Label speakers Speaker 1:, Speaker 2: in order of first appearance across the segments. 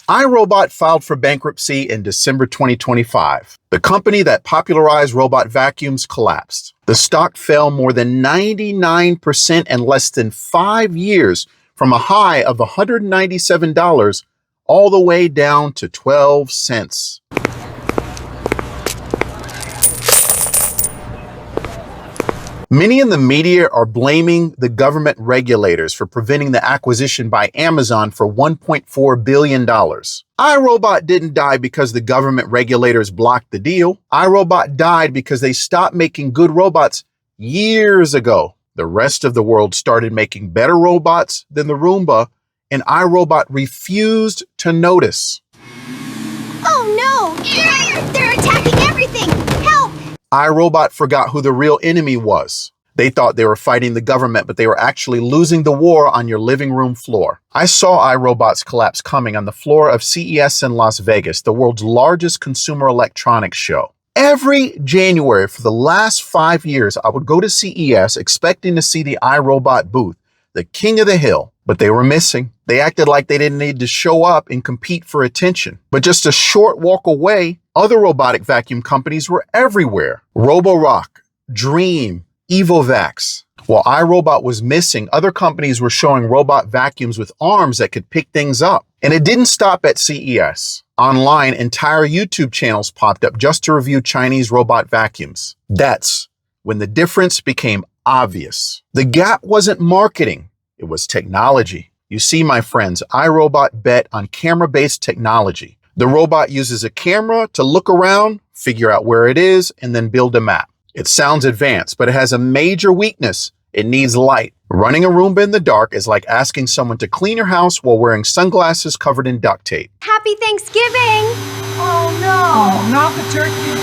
Speaker 1: iRobot filed for bankruptcy in December 2025. The company that popularized robot vacuums collapsed. The stock fell more than 99% in less than 5 years, from a high of $197 all the way down to 12 cents. Many in the media are blaming the government regulators for preventing the acquisition by Amazon for $1.4 billion. iRobot didn't die because the government regulators blocked the deal. iRobot died because they stopped making good robots years ago. The rest of the world started making better robots than the Roomba, and iRobot refused to notice.
Speaker 2: Oh no! They're attacking everything! Help!
Speaker 1: iRobot forgot who the real enemy was. They thought they were fighting the government, but they were actually losing the war on your living room floor. I saw iRobot's collapse coming on the floor of CES in Las Vegas, the world's largest consumer electronics show. Every January for the last 5 years, I would go to CES expecting to see the iRobot booth, the king of the hill, but they were missing. They acted like they didn't need to show up and compete for attention. But just a short walk away, other robotic vacuum companies were everywhere. Roborock, Dream, Evovax. While iRobot was missing, other companies were showing robot vacuums with arms that could pick things up. And it didn't stop at CES. Online, entire YouTube channels popped up just to review Chinese robot vacuums. That's when the difference became obvious. The gap wasn't marketing, it was technology. You see, my friends, iRobot bet on camera-based technology. The robot uses a camera to look around, figure out where it is, and then build a map. It sounds advanced, but it has a major weakness. It needs light. Running a Roomba in the dark is like asking someone to clean your house while wearing sunglasses covered in duct tape.
Speaker 2: Happy Thanksgiving!
Speaker 3: Oh no! Not the turkey!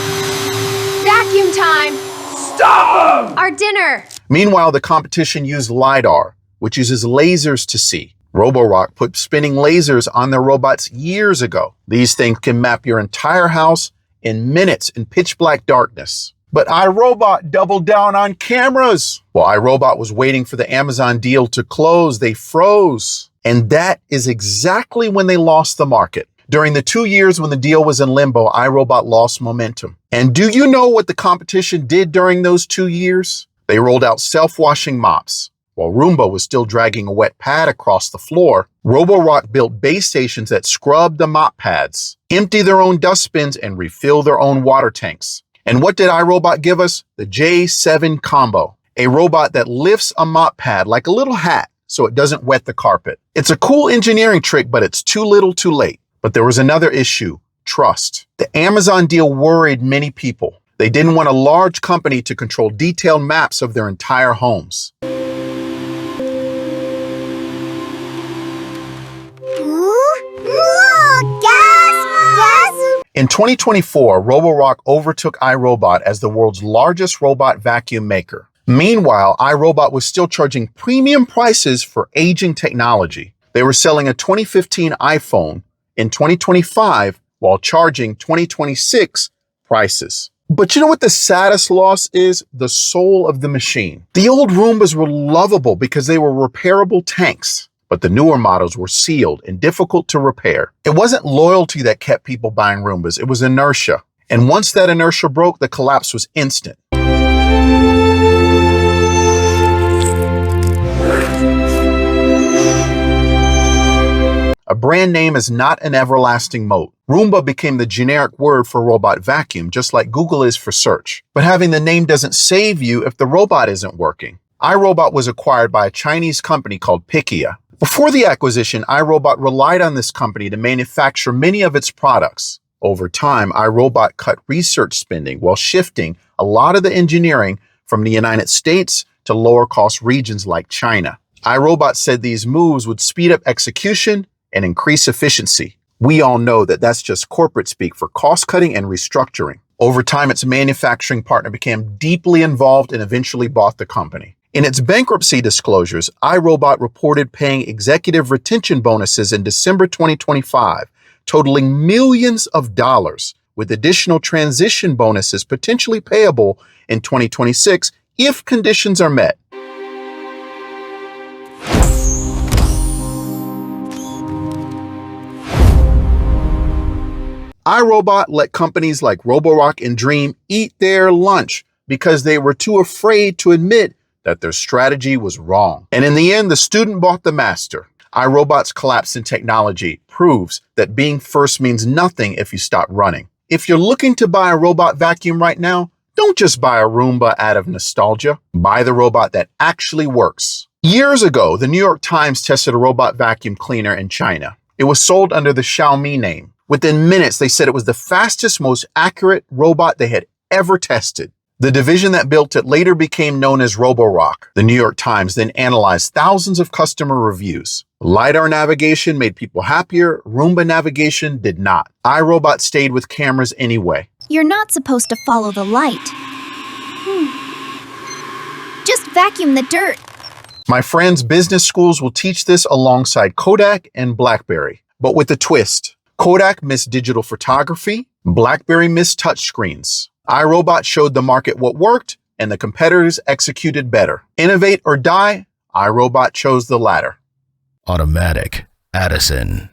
Speaker 2: Vacuum time!
Speaker 3: Stop him!
Speaker 2: Our dinner!
Speaker 1: Meanwhile, the competition used LiDAR, which uses lasers to see. Roborock put spinning lasers on their robots years ago. These things can map your entire house in minutes in pitch black darkness. But iRobot doubled down on cameras. While iRobot was waiting for the Amazon deal to close, they froze. And that is exactly when they lost the market. During the 2 years when the deal was in limbo, iRobot lost momentum. And do you know what the competition did during those 2 years? They rolled out self-washing mops. While Roomba was still dragging a wet pad across the floor, Roborock built base stations that scrubbed the mop pads, empty their own dustbins, and refill their own water tanks. And what did iRobot give us? The J7 Combo, a robot that lifts a mop pad like a little hat so it doesn't wet the carpet. It's a cool engineering trick, but it's too little too late. But there was another issue, trust. The Amazon deal worried many people. They didn't want a large company to control detailed maps of their entire homes. In 2024, Roborock overtook iRobot as the world's largest robot vacuum maker. Meanwhile, iRobot was still charging premium prices for aging technology. They were selling a 2015 iPhone in 2025 while charging 2026 prices. But you know what the saddest loss is? The soul of the machine. The old Roombas were lovable because they were repairable tanks. But the newer models were sealed and difficult to repair. It wasn't loyalty that kept people buying Roombas, it was inertia. And once that inertia broke, the collapse was instant. A brand name is not an everlasting moat. Roomba became the generic word for robot vacuum, just like Google is for search. But having the name doesn't save you if the robot isn't working. iRobot was acquired by a Chinese company called Pikia. Before the acquisition, iRobot relied on this company to manufacture many of its products. Over time, iRobot cut research spending while shifting a lot of the engineering from the United States to lower-cost regions like China. iRobot said these moves would speed up execution and increase efficiency. We all know that that's just corporate speak for cost-cutting and restructuring. Over time, its manufacturing partner became deeply involved and eventually bought the company. In its bankruptcy disclosures, iRobot reported paying executive retention bonuses in December 2025, totaling millions of dollars, with additional transition bonuses potentially payable in 2026 if conditions are met. iRobot let companies like Roborock and Dream eat their lunch because they were too afraid to admit that their strategy was wrong. And in the end, the student bought the master. iRobot's collapse in technology proves that being first means nothing if you stop running. If you're looking to buy a robot vacuum right now, don't just buy a Roomba out of nostalgia. Buy the robot that actually works. Years ago, the New York Times tested a robot vacuum cleaner in China. It was sold under the Xiaomi name. Within minutes, they said it was the fastest, most accurate robot they had ever tested. The division that built it later became known as Roborock. The New York Times then analyzed thousands of customer reviews. LiDAR navigation made people happier. Roomba navigation did not. iRobot stayed with cameras anyway.
Speaker 2: You're not supposed to follow the light. Just vacuum the dirt.
Speaker 1: My friends, business schools will teach this alongside Kodak and BlackBerry, but with a twist. Kodak missed digital photography. BlackBerry missed touchscreens. iRobot showed the market what worked, and the competitors executed better. Innovate or die, iRobot chose the latter.
Speaker 4: Automatic Addison.